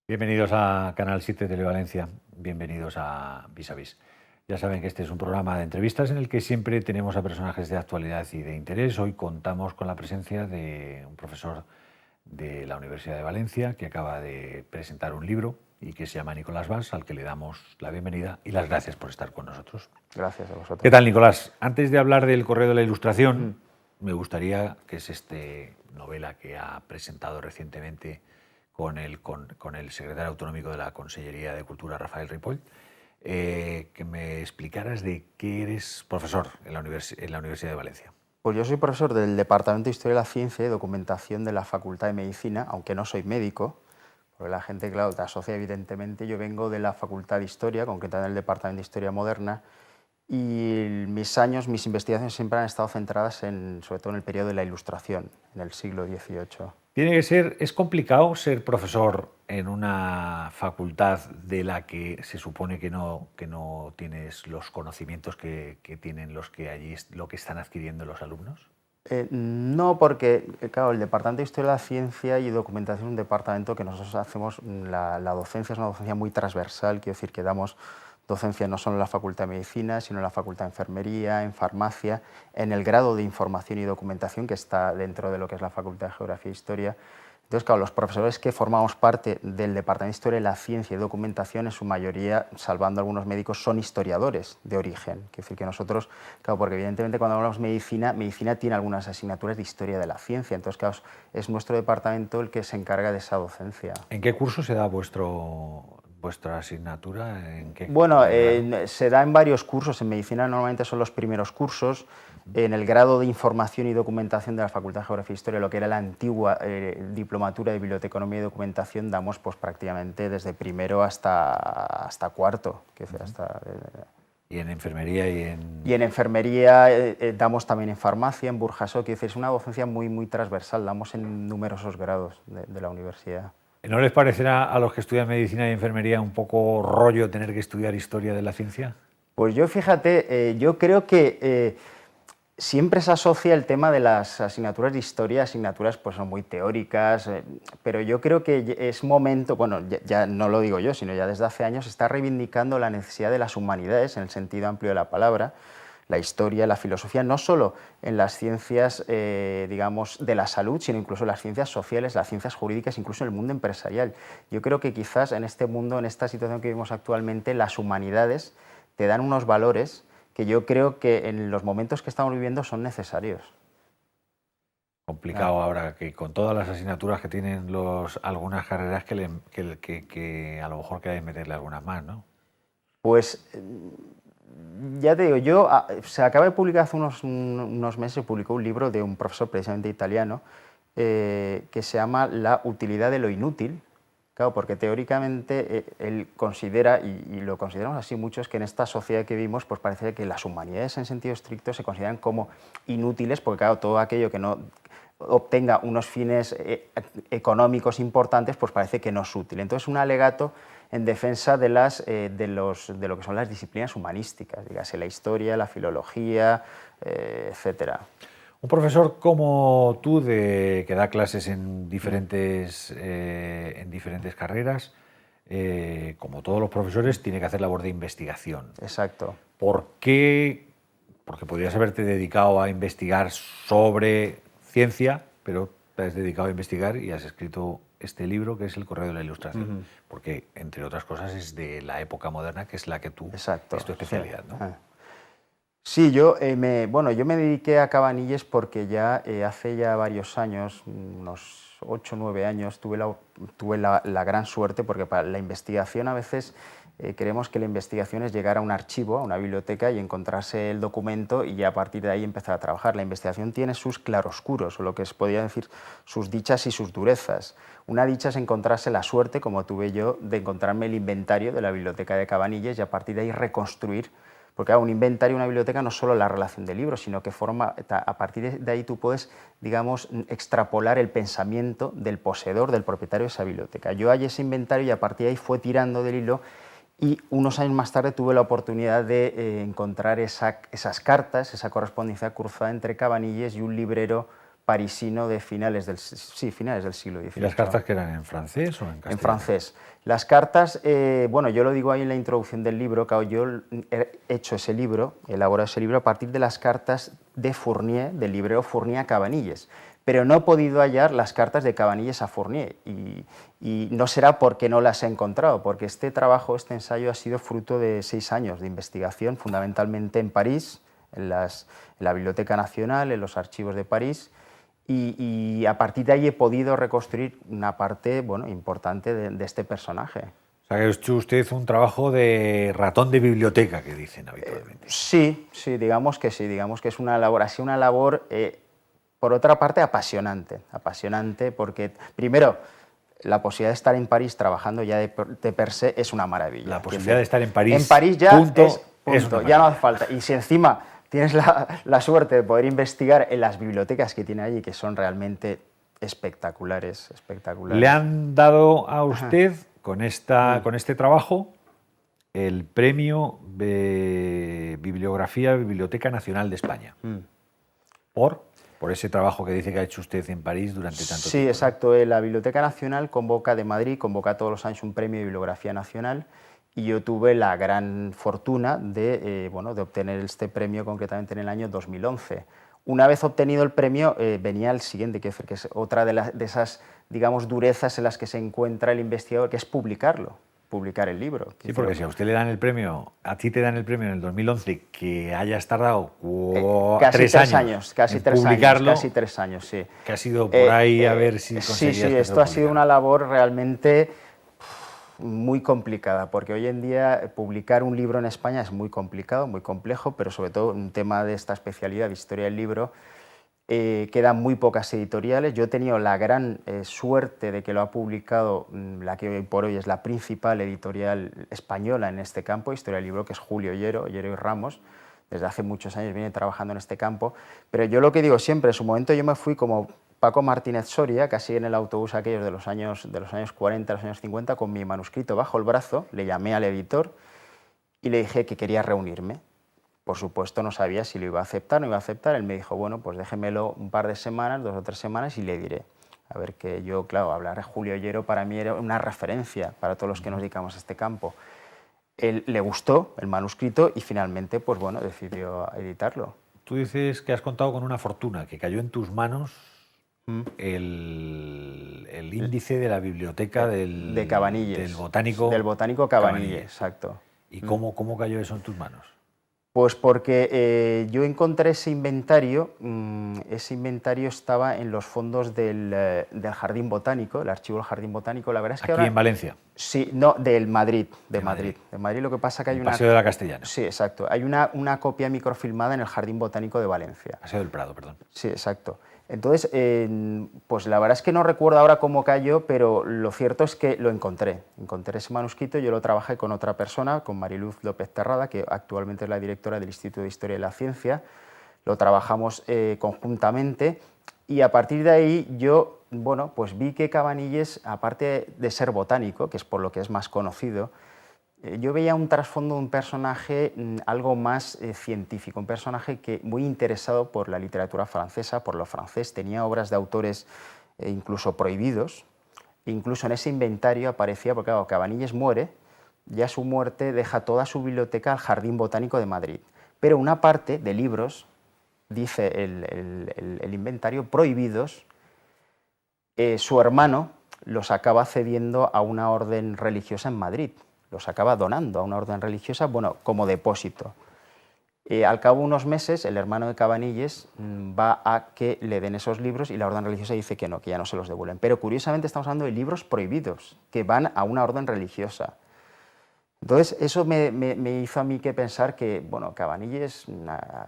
Bienvenidos a Canal 7 Televalencia, bienvenidos a Vis a Vis. Ya saben que este es un programa de entrevistas en el que siempre tenemos a personajes de actualidad y de interés. Hoy contamos con la presencia de un profesor de la Universidad de Valencia que acaba de presentar un libro y que se llama Nicolás Bas, al que le damos la bienvenida y las gracias por estar con nosotros. Gracias a vosotros. ¿Qué tal, Nicolás? Antes de hablar del Correo de la Ilustración, me gustaría, que es esta novela que ha presentado recientemente con el secretario autonómico de la Consellería de Cultura, Rafael Ripoll, que me explicaras de qué eres profesor en la Universidad de Valencia. Pues yo soy profesor del Departamento de Historia de la Ciencia y Documentación de la Facultad de Medicina, aunque no soy médico, porque la gente, claro, te asocia evidentemente. Yo vengo de la Facultad de Historia, concretamente del Departamento de Historia Moderna, y mis investigaciones siempre han estado centradas sobre todo en el periodo de la Ilustración, en el siglo XVIII. Es complicado ser profesor en una facultad de la que se supone que no tienes los conocimientos que tienen los que allí, lo que están adquiriendo los alumnos. No, porque claro, el Departamento de Historia de la Ciencia y Documentación es un departamento que nosotros hacemos, la docencia es una docencia muy transversal, quiero decir que damos docencia no solo en la Facultad de Medicina, sino en la Facultad de Enfermería, en Farmacia, en el grado de Información y Documentación que está dentro de lo que es la Facultad de Geografía e Historia. Entonces, claro, los profesores que formamos parte del Departamento de Historia de la Ciencia y Documentación, en su mayoría, salvando algunos médicos, son historiadores de origen. Quiere decir que nosotros, claro, porque evidentemente cuando hablamos de medicina tiene algunas asignaturas de historia de la ciencia. Entonces, claro, es nuestro departamento el que se encarga de esa docencia. ¿En qué curso se da vuestra asignatura? Bueno, se da en varios cursos. En medicina normalmente son los primeros cursos. En el grado de Información y Documentación de la Facultad de Geografía e Historia, lo que era la antigua diplomatura de Biblioteconomía y Documentación, damos pues prácticamente desde primero hasta cuarto. ¿Y en enfermería y en enfermería damos también en farmacia, en Burjasot. Es una docencia muy transversal, damos en numerosos grados de la universidad. ¿No les parecerá a los que estudian medicina y enfermería un poco rollo tener que estudiar historia de la ciencia? Pues yo, fíjate, yo creo que siempre se asocia el tema de las asignaturas de historia, asignaturas pues son muy teóricas, pero yo creo que es momento, bueno, ya no lo digo yo, sino ya desde hace años se está reivindicando la necesidad de las humanidades en el sentido amplio de la palabra, la historia, la filosofía, no solo en las ciencias, digamos, de la salud, sino incluso en las ciencias sociales, las ciencias jurídicas, incluso en el mundo empresarial. Yo creo que quizás en este mundo, en esta situación que vivimos actualmente, las humanidades te dan unos valores que yo creo que en los momentos que estamos viviendo son necesarios. Complicado ahora, que con todas las asignaturas que tienen algunas carreras que a lo mejor queráis meterle algunas más, ¿no? Pues ya te digo, se acaba de publicar hace unos meses, se publicó un libro de un profesor precisamente italiano que se llama La utilidad de lo inútil. Claro, porque teóricamente él considera, y lo consideramos así muchos, que en esta sociedad que vivimos pues parece que las humanidades en sentido estricto se consideran como inútiles, porque claro, todo aquello que no obtenga unos fines económicos importantes, pues parece que no es útil. Entonces, un alegato en defensa de lo que son las disciplinas humanísticas, dígase la historia, la filología, etcétera. Un profesor como tú, que da clases en diferentes carreras, como todos los profesores, tiene que hacer labor de investigación. Exacto. ¿Por qué? Porque podrías haberte dedicado a investigar sobre ciencia, pero te has dedicado a investigar y has escrito este libro que es El Correo de la Ilustración, porque, entre otras cosas, es de la época moderna, que es la que tú, Exacto, es tu especialidad, sí. ¿no? Sí, yo me dediqué a Cabanilles porque ya hace ya varios años, unos 8 o 9 años, tuve la gran suerte, porque para la investigación a veces creemos que la investigación es llegar a un archivo, a una biblioteca y encontrarse el documento y ya a partir de ahí empezar a trabajar. La investigación tiene sus claroscuros, o lo que se podría decir sus dichas y sus durezas. Una dicha es encontrarse la suerte, como tuve yo, de encontrarme el inventario de la biblioteca de Cabanilles y a partir de ahí reconstruir. Porque un inventario, una biblioteca, no es solo la relación de libros, sino que a partir de ahí tú puedes, digamos, extrapolar el pensamiento del poseedor, del propietario de esa biblioteca. Yo hallé ese inventario y a partir de ahí fue tirando del hilo y unos años más tarde tuve la oportunidad de encontrar esas cartas, esa correspondencia cruzada entre Cabanilles y un librero parisino de finales del siglo XVIII. ¿Y las cartas que eran en francés o en castellano? En francés. Las cartas, bueno, yo lo digo ahí en la introducción del libro, claro, yo he hecho ese libro, he elaborado ese libro a partir de las cartas de Fournier, del librero Fournier a Cabanilles, pero no he podido hallar las cartas de Cabanilles a Fournier y no será porque no las he encontrado, porque este trabajo, este ensayo ha sido fruto de 6 años de investigación, fundamentalmente en París, en la Biblioteca Nacional, en los archivos de París, y a partir de ahí he podido reconstruir una parte, bueno, importante de este personaje. O sea, que ha hecho usted un trabajo de ratón de biblioteca, que dicen habitualmente. Sí, digamos que es una labor, ha sido una labor, por otra parte, apasionante porque, primero, la posibilidad de estar en París trabajando ya de per se es una maravilla. La posibilidad de estar en París, en París ya punto, es punto, ya no hace falta. Y si encima tienes la suerte de poder investigar en las bibliotecas que tiene allí, que son realmente espectaculares. Le han dado a usted, con este trabajo, el premio de Biblioteca Nacional de España. Por ese trabajo que dice que ha hecho usted en París durante tanto tiempo. Sí, exacto. La Biblioteca Nacional de Madrid convoca todos los años un premio de Bibliografía Nacional, y yo tuve la gran fortuna de obtener este premio concretamente en el año 2011. Una vez obtenido el premio, venía el siguiente, que es otra de esas, digamos, durezas en las que se encuentra el investigador, que es publicar el libro. Sí, porque si a usted le dan el premio, a ti te dan el premio en el 2011, que hayas tardado casi 3 años casi en 3 publicarlo, años, casi 3 años, sí. Que ha sido por ahí a ver si conseguías. Sí, esto ha sido una labor realmente muy complicada, porque hoy en día publicar un libro en España es muy complicado, muy complejo, pero sobre todo un tema de esta especialidad de historia del libro, quedan muy pocas editoriales. Yo he tenido la gran suerte de que lo ha publicado la que hoy por hoy es la principal editorial española en este campo, historia del libro, que es Julio Ollero y Ramos. Desde hace muchos años viene trabajando en este campo, pero yo lo que digo siempre, en su momento yo me fui como Paco Martínez Soria, casi en el autobús aquellos de los años 40, los años 50, con mi manuscrito bajo el brazo, le llamé al editor y le dije que quería reunirme. Por supuesto no sabía si lo iba a aceptar o no iba a aceptar. Él me dijo, bueno, pues déjemelo un par de semanas, 2 o 3 semanas, y le diré. A ver, que yo, claro, hablar de Julio Ollero para mí era una referencia para todos los que nos dedicamos a este campo. Él le gustó el manuscrito y finalmente, pues bueno, decidió editarlo. Tú dices que has contado con una fortuna, que cayó en tus manos el índice de la biblioteca de Cabanilles, del botánico Cabanilles, exacto. ¿Y cómo cayó eso en tus manos? Pues porque yo encontré ese inventario estaba en los fondos del Jardín Botánico, el archivo del Jardín Botánico. La verdad es que ¿Aquí ahora, en Valencia? Sí, no, de Madrid. De Madrid, lo que pasa es que hay Paseo de la Castellana. Sí, exacto. Hay una copia microfilmada en el Jardín Botánico de Valencia. Paseo del Prado, perdón. Sí, exacto. Entonces, pues la verdad es que no recuerdo ahora cómo cayó, pero lo cierto es que lo encontré. Encontré ese manuscrito, yo lo trabajé con otra persona, con Mariluz López Terrada, que actualmente es la directora del Instituto de Historia de la Ciencia. Lo trabajamos conjuntamente y a partir de ahí yo, bueno, pues vi que Cabanilles, aparte de ser botánico, que es por lo que es más conocido, yo veía un trasfondo de un personaje algo más científico, un personaje muy interesado por la literatura francesa, por lo francés, tenía obras de autores incluso prohibidos, incluso en ese inventario aparecía, porque claro, Cabanilles muere, ya a su muerte deja toda su biblioteca al Jardín Botánico de Madrid, pero una parte de libros, dice el inventario, prohibidos, su hermano los acaba cediendo a una orden religiosa en Madrid. Los acaba donando a una orden religiosa, bueno, como depósito. Al cabo de unos meses, el hermano de Cabanilles va a que le den esos libros y la orden religiosa dice que no, que ya no se los devuelven. Pero curiosamente estamos hablando de libros prohibidos, que van a una orden religiosa. Entonces, eso me hizo a mí que pensar que, bueno, Cabanilles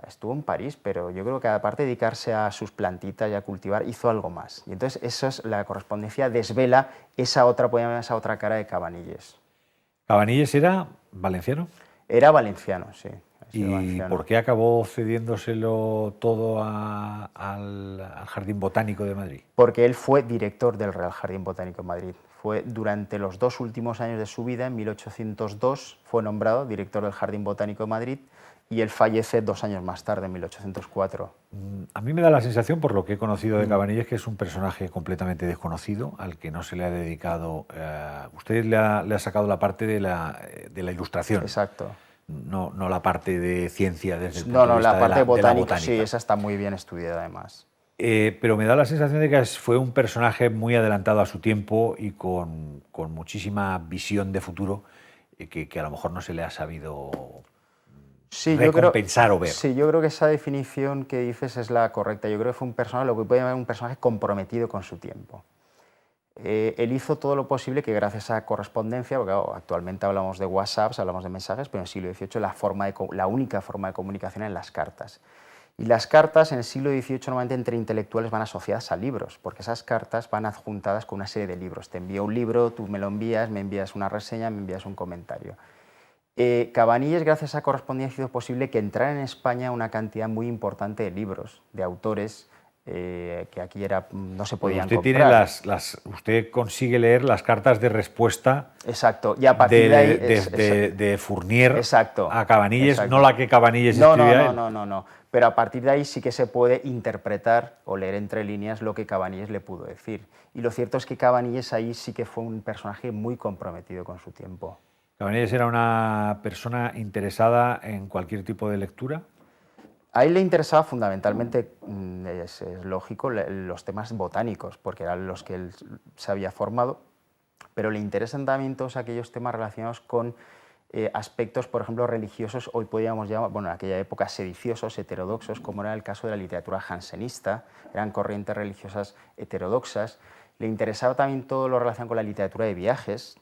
estuvo en París, pero yo creo que aparte de dedicarse a sus plantitas y a cultivar, hizo algo más. Y entonces, eso es la correspondencia, desvela esa otra cara de Cabanilles. ¿Cabanilles era valenciano? Era valenciano, sí. ¿Y valenciano? ¿Por qué acabó cediéndoselo todo al Jardín Botánico de Madrid? Porque él fue director del Real Jardín Botánico de Madrid. Fue durante los 2 últimos años de su vida, en 1802, fue nombrado director del Jardín Botánico de Madrid y él fallece 2 años más tarde, en 1804. A mí me da la sensación, por lo que he conocido de Cabanilles, que es un personaje completamente desconocido, al que no se le ha dedicado... usted le ha sacado la parte de la ilustración, Exacto. no la parte de ciencia desde el punto No, de no, vista la parte de la botánica, sí, botánica. esa está muy bien estudiada además. Pero me da la sensación de que fue un personaje muy adelantado a su tiempo y con muchísima visión de futuro, que a lo mejor no se le ha sabido Sí, recompensar o ver. sí, yo creo que esa definición que dices es la correcta. Yo creo que fue un personaje, lo que puede llamar un personaje comprometido con su tiempo. Él hizo todo lo posible que gracias a correspondencia, porque claro, actualmente hablamos de WhatsApps, hablamos de mensajes, pero en el siglo XVIII la única forma de comunicación eran las cartas. Y las cartas en el siglo XVIII normalmente entre intelectuales van asociadas a libros, porque esas cartas van adjuntadas con una serie de libros. Te envío un libro, tú me lo envías, me envías una reseña, me envías un comentario. Cabanilles, gracias a correspondencia, hizo posible que entrara en España una cantidad muy importante de libros, de autores, que aquí no se podían usted comprar. Tiene usted consigue leer las cartas de respuesta. Exacto, y a partir de ahí... de Fournier exacto, a Cabanilles, exacto. no la que Cabanilles escribía él. No, pero a partir de ahí sí que se puede interpretar o leer entre líneas lo que Cabanilles le pudo decir. Y lo cierto es que Cabanilles ahí sí que fue un personaje muy comprometido con su tiempo. Cabanilles era una persona interesada en cualquier tipo de lectura. A él le interesaba fundamentalmente, es lógico, los temas botánicos, porque eran los que él se había formado, pero le interesan también todos aquellos temas relacionados con aspectos, por ejemplo, religiosos, hoy podríamos llamar, bueno, en aquella época sediciosos, heterodoxos, como era el caso de la literatura jansenista, eran corrientes religiosas heterodoxas. Le interesaba también todo lo relacionado con la literatura de viajes.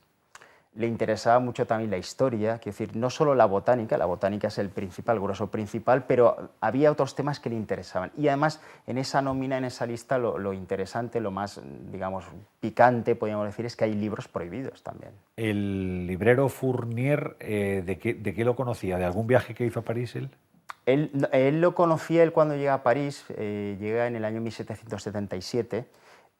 Le interesaba mucho también la historia, quiero decir, no solo la botánica es el principal, grueso principal, pero había otros temas que le interesaban. Y además, en esa nómina, en esa lista, lo interesante, lo más, digamos, picante, podríamos decir, es que hay libros prohibidos también. El librero Fournier, ¿de qué lo conocía? ¿De algún viaje que hizo a París él? Él lo conocía cuando llega a París, llega en el año 1777,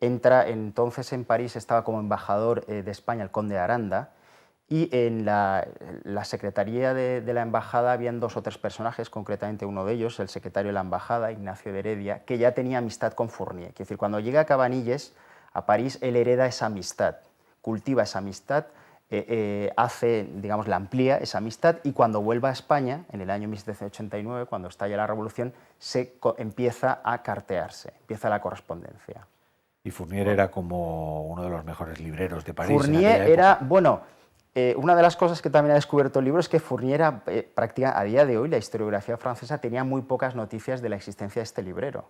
entra, entonces en París estaba como embajador de España el conde de Aranda, y en la secretaría de la embajada habían 2 o 3 personajes, concretamente uno de ellos, el secretario de la embajada, Ignacio de Heredia, que ya tenía amistad con Fournier. Es decir, cuando llega Cabanilles a París, él hereda esa amistad, cultiva esa amistad, la amplía esa amistad, y cuando vuelva a España, en el año 1789, cuando estalla la Revolución, empieza a cartearse, empieza la correspondencia. Y Fournier era como uno de los mejores libreros de París en Fournier aquella época. era, bueno, una de las cosas que también ha descubierto el libro es que Fournier era, prácticamente a día de hoy, la historiografía francesa tenía muy pocas noticias de la existencia de este librero.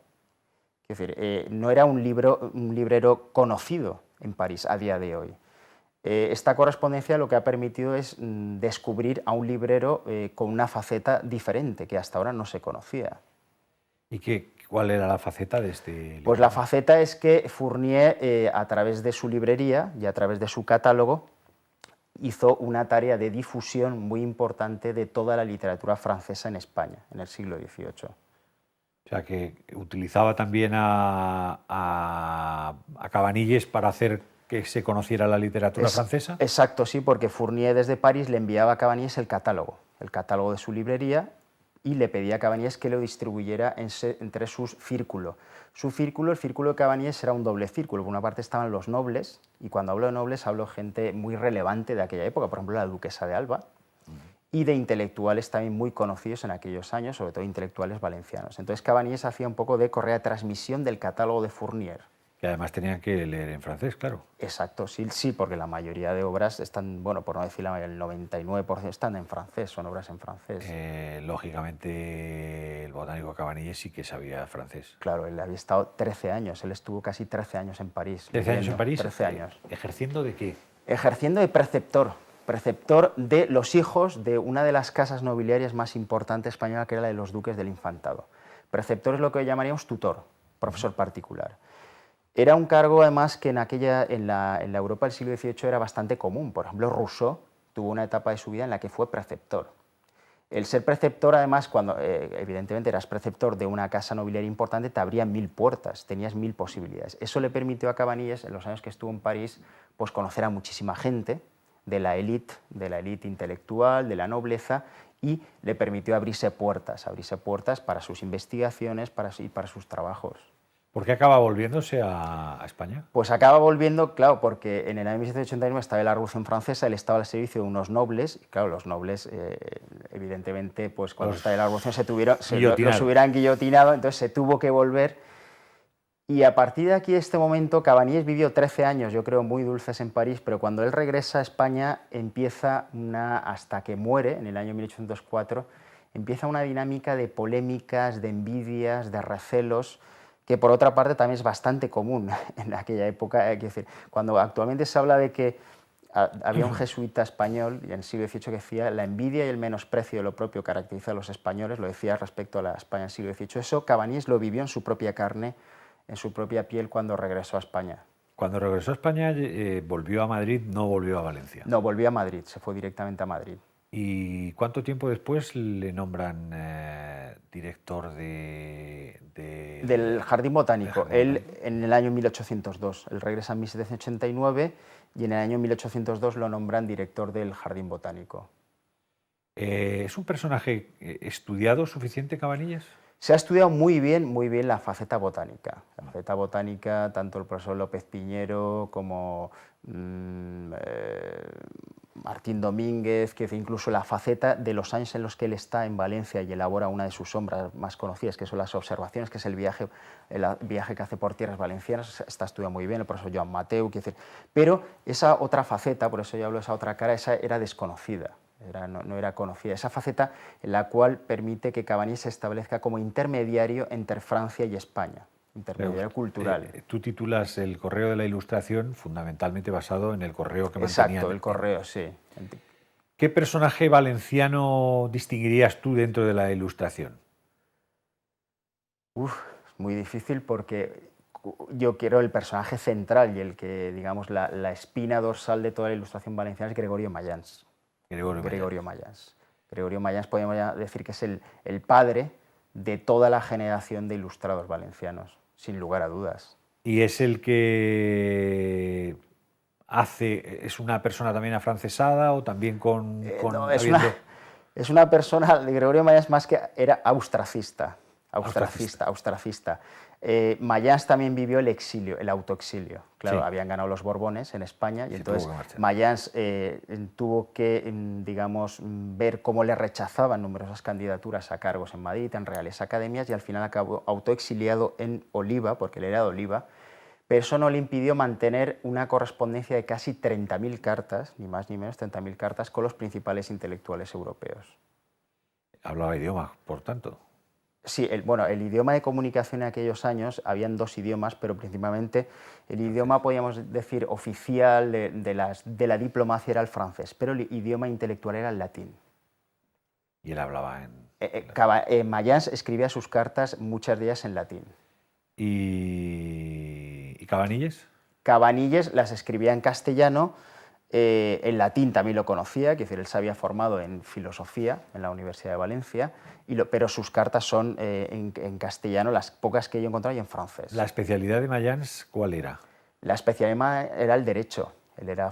Es decir, no era un librero conocido en París a día de hoy. Esta correspondencia lo que ha permitido es descubrir a un librero con una faceta diferente, que hasta ahora no se conocía. ¿Y cuál era la faceta de este libro? Pues la faceta es que Fournier, a través de su librería y a través de su catálogo, hizo una tarea de difusión muy importante de toda la literatura francesa en España, en el siglo XVIII. O sea, que utilizaba también a Cabanilles para hacer que se conociera la literatura francesa. Exacto, sí, porque Fournier desde París le enviaba a Cabanilles el catálogo de su librería, y le pedía a Cabanilles que lo distribuyera entre su círculo. El círculo de Cabanilles era un doble círculo. Por una parte estaban los nobles, y cuando hablo de nobles hablo de gente muy relevante de aquella época, por ejemplo la duquesa de Alba, y de intelectuales también muy conocidos en aquellos años, sobre todo intelectuales valencianos. Entonces Cabanilles hacía un poco de correa de transmisión del catálogo de Fournier. Que además tenían que leer en francés, claro. Exacto, sí, porque la mayoría de obras están, bueno, por no decir el 99% están en francés, son obras en francés. Lógicamente, el botánico Cabanilles sí que sabía francés. Claro, él había estado 13 años, él estuvo casi 13 años en París. ¿13 años en París? 13 años. ¿Ejerciendo de qué? Ejerciendo de preceptor de los hijos de una de las casas nobiliarias más importantes españolas, que era la de los duques del Infantado. Preceptor es lo que llamaríamos tutor, profesor particular. Era un cargo, además, que en la Europa del siglo XVIII era bastante común. Por ejemplo, Rousseau tuvo una etapa de su vida en la que fue preceptor. El ser preceptor, además, cuando evidentemente eras preceptor de una casa nobiliaria importante, te abría 1000 puertas, tenías 1000 posibilidades. Eso le permitió a Cabanilles, en los años que estuvo en París, pues conocer a muchísima gente de la élite intelectual, de la nobleza, y le permitió abrirse puertas para sus investigaciones y para sus trabajos. ¿Por qué acaba volviéndose a España? Pues acaba volviendo, claro, porque en el año 1789 estaba la Revolución Francesa, él estaba al servicio de unos nobles, y claro, los nobles, evidentemente, pues cuando estalla la Revolución los hubieran guillotinado, entonces se tuvo que volver. Y a partir de aquí, este momento, Cabanilles vivió 13 años, yo creo, muy dulces en París, pero cuando él regresa a España empieza hasta que muere, en el año 1804, empieza una dinámica de polémicas, de envidias, de recelos, que por otra parte también es bastante común en aquella época. Hay que decir, cuando actualmente se habla de que había un jesuita español en el siglo XVIII que decía la envidia y el menosprecio de lo propio caracteriza a los españoles, lo decía respecto a la España del siglo XVIII. Eso Cabanilles lo vivió en su propia carne, en su propia piel cuando regresó a España. Cuando regresó a España, volvió a Madrid, no volvió a Valencia. No, volvió a Madrid, se fue directamente a Madrid. ¿Y cuánto tiempo después le nombran director del Jardín Botánico? Él en el año 1802, él regresa en 1789 y en el año 1802 lo nombran director del Jardín Botánico. ¿Es un personaje estudiado suficiente, Cabanilles? Se ha estudiado muy bien la faceta botánica. La faceta botánica, tanto el profesor López Piñero como Martín Domínguez, que incluso la faceta de los años en los que él está en Valencia y elabora una de sus obras más conocidas, que son las observaciones, que es el viaje que hace por tierras valencianas, está estudiado muy bien, el profesor Joan Mateu, pero esa otra faceta, por eso yo hablo de esa otra cara, esa era desconocida. No era conocida, esa faceta en la cual permite que Cabanilles se establezca como intermediario entre Francia y España, intermediario cultural. Tú titulas El Correo de la Ilustración fundamentalmente basado en el correo que mantenían. Exacto, el correo, sí. ¿Qué personaje valenciano distinguirías tú dentro de la Ilustración? Es muy difícil porque yo quiero el personaje central y el que, digamos, la espina dorsal de toda la Ilustración valenciana es Gregorio Mayans. Gregorio Mayans. Gregorio Mayans podemos decir que es el padre de toda la generación de ilustrados valencianos, sin lugar a dudas. ¿Y es el que es una persona también afrancesada o también no, es una persona, Gregorio Mayans más que era austracista. Mayans también vivió el exilio, el autoexilio. Claro, sí. Habían ganado los Borbones en España y entonces Mayans tuvo que, digamos, ver cómo le rechazaban numerosas candidaturas a cargos en Madrid, en reales academias, y al final acabó autoexiliado en Oliva, porque él era de Oliva, pero eso no le impidió mantener una correspondencia de casi 30.000 cartas, ni más ni menos 30.000 cartas, con los principales intelectuales europeos. Hablaba idioma, por tanto. Sí, el idioma de comunicación en aquellos años, habían dos idiomas, pero principalmente el idioma, podríamos decir, oficial de la diplomacia era el francés, pero el idioma intelectual era el latín. ¿Y él hablaba en...? Mayans escribía sus cartas, muchas de ellas en latín. ¿Y Cabanilles? Cabanilles las escribía en castellano. En latín también lo conocía, que él se había formado en filosofía en la Universidad de Valencia, pero sus cartas son en castellano, las pocas que yo he encontrado, y en francés. ¿La especialidad de Mayans cuál era? La especialidad era el derecho,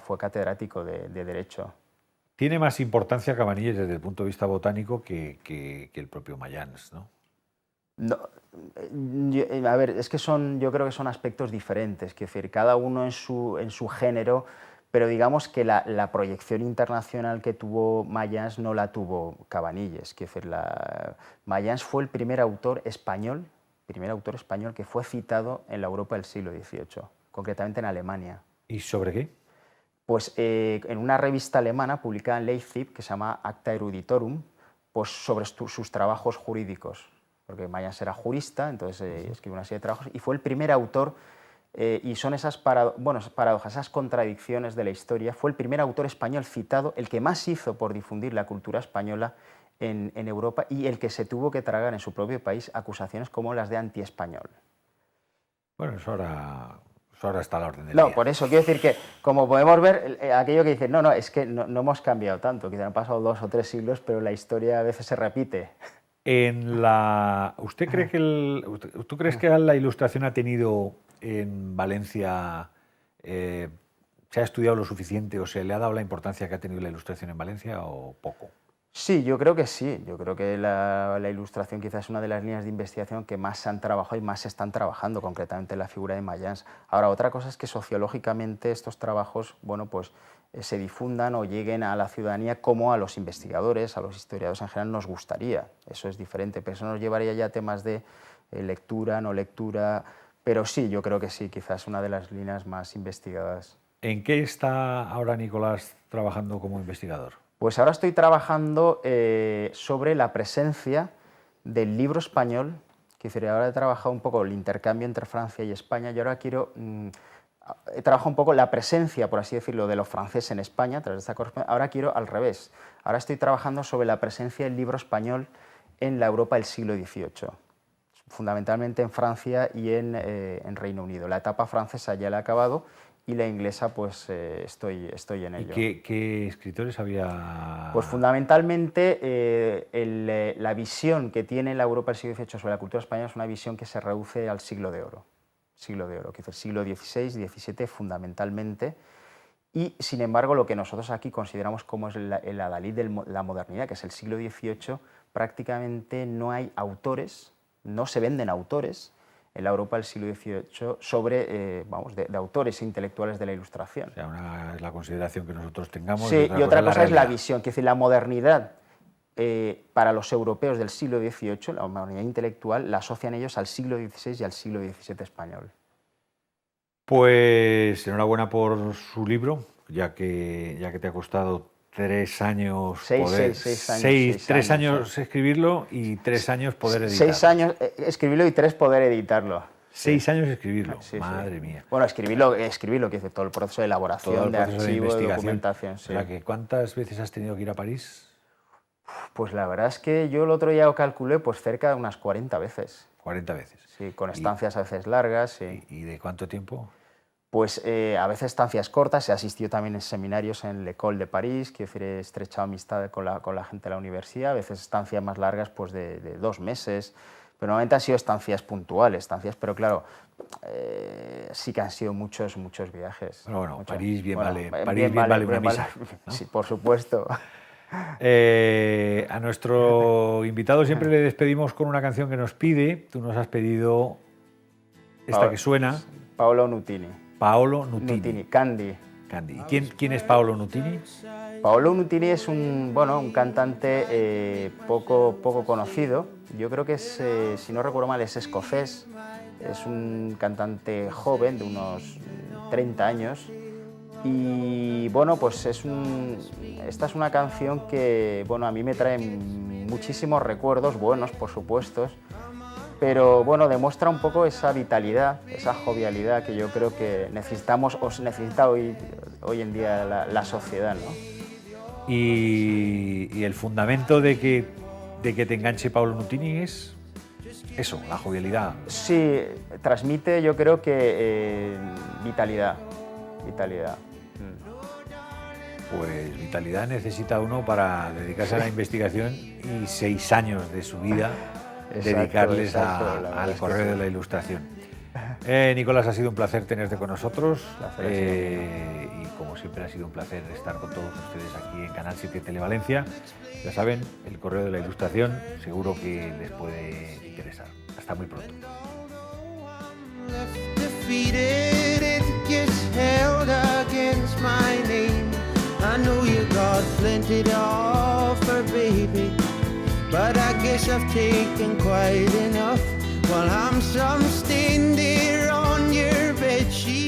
fue catedrático de derecho. Tiene más importancia Cabanilles desde el punto de vista botánico que el propio Mayans, ¿no? No, a ver, es que yo creo que son aspectos diferentes, que decir, cada uno en su género. Pero digamos que la proyección internacional que tuvo Mayans no la tuvo Cabanilles. Mayans fue el primer autor español que fue citado en la Europa del siglo XVIII, concretamente en Alemania. ¿Y sobre qué? Pues en una revista alemana publicada en Leipzig, que se llama Acta Eruditorum, pues sobre sus trabajos jurídicos, porque Mayans era jurista, entonces escribió una serie de trabajos, y fue el primer autor. Y son esas paradojas, esas contradicciones de la historia. Fue el primer autor español citado, el que más hizo por difundir la cultura española en Europa y el que se tuvo que tragar en su propio país acusaciones como las de antiespañol. Bueno, eso ahora está a la orden del día. No, por eso quiero decir que, como podemos ver, aquello que dicen, no, es que no hemos cambiado tanto, quizá han pasado 2 o 3 siglos, pero la historia a veces se repite. ¿Tú crees que la Ilustración ha tenido en Valencia, se ha estudiado lo suficiente o se le ha dado la importancia que ha tenido la Ilustración en Valencia o poco? Sí, yo creo que sí. Yo creo que la ilustración quizás es una de las líneas de investigación que más se han trabajado y más se están trabajando, concretamente en la figura de Mayans. Ahora, otra cosa es que sociológicamente estos trabajos, bueno, pues se difundan o lleguen a la ciudadanía como a los investigadores, a los historiadores en general nos gustaría. Eso es diferente, pero eso nos llevaría ya a temas de lectura, no lectura, pero sí, yo creo que sí, quizás una de las líneas más investigadas. ¿En qué está ahora Nicolás trabajando como investigador? Pues ahora estoy trabajando sobre la presencia del libro español, que ahora he trabajado un poco el intercambio entre Francia y España, y ahora quiero, he trabajado un poco la presencia, por así decirlo, de los franceses en España, a través de esta correspondencia. Ahora quiero al revés, ahora estoy trabajando sobre la presencia del libro español en la Europa del siglo XVIII, fundamentalmente en Francia y en Reino Unido. La etapa francesa ya la he acabado, y la inglesa, pues estoy en ello. ¿Y qué escritores había? Pues fundamentalmente la visión que tiene la Europa del siglo XVIII sobre la cultura española es una visión que se reduce al siglo de oro, que es el siglo XVI, XVII fundamentalmente, y sin embargo lo que nosotros aquí consideramos como es el adalid de la modernidad, que es el siglo XVIII, prácticamente no hay autores, no se venden autores en la Europa del siglo XVIII sobre, de autores intelectuales de la Ilustración. O sea, una es la consideración que nosotros tengamos. Sí, y otra cosa es la visión, que es decir, la modernidad para los europeos del siglo XVIII, la modernidad intelectual, la asocian ellos al siglo XVI y al siglo XVII español. Pues enhorabuena por su libro, ya que te ha costado 3 años seis años escribirlo y 3 años poder editarlo. 6 años escribirlo y 3 poder editarlo. 6 años escribirlo, Sí, madre mía. Bueno, escribirlo, que dice todo el proceso de elaboración, de archivo, de documentación. Sí. ¿Cuántas veces has tenido que ir a París? Pues la verdad es que yo el otro día lo calculé, pues cerca de unas 40 veces. 40 veces. Sí, con estancias a veces largas. Sí. ¿Y de cuánto tiempo? Pues a veces estancias cortas, he asistido también en seminarios en l'École de París, que he estrechado amistad con la gente de la universidad, a veces estancias más largas pues de 2 meses, pero normalmente han sido estancias puntuales, pero claro, sí que han sido muchos viajes. Bueno, París bien vale una misa, ¿no? Sí, por supuesto. A nuestro invitado siempre le despedimos con una canción que nos pide. Tú nos has pedido esta que suena. Paolo Nutini. Paolo Nutini. Candy. ¿Y quién es Paolo Nutini? Paolo Nutini es un cantante poco conocido. Yo creo que es, si no recuerdo mal, es escocés. Es un cantante joven de unos 30 años. Y bueno, pues esta es una canción que a mí me trae muchísimos recuerdos, buenos por supuesto, pero bueno, demuestra un poco esa vitalidad, esa jovialidad que yo creo que necesita hoy en día la sociedad, ¿no? Y el fundamento de que te enganche Paolo Nutini es eso, la jovialidad. Sí, transmite yo creo que vitalidad. Pues vitalidad necesita uno para dedicarse a la investigación y 6 años de su vida dedicarles al correo de la Ilustración. Nicolás, ha sido un placer tenerte con nosotros y como siempre ha sido un placer estar con todos ustedes aquí en Canal 7 Televalencia. Ya saben, el correo de la Ilustración seguro que les puede interesar. Hasta muy pronto. I know you got plenty to offer, baby, but I guess I've taken quite enough. While I'm some stain there on your bedsheet.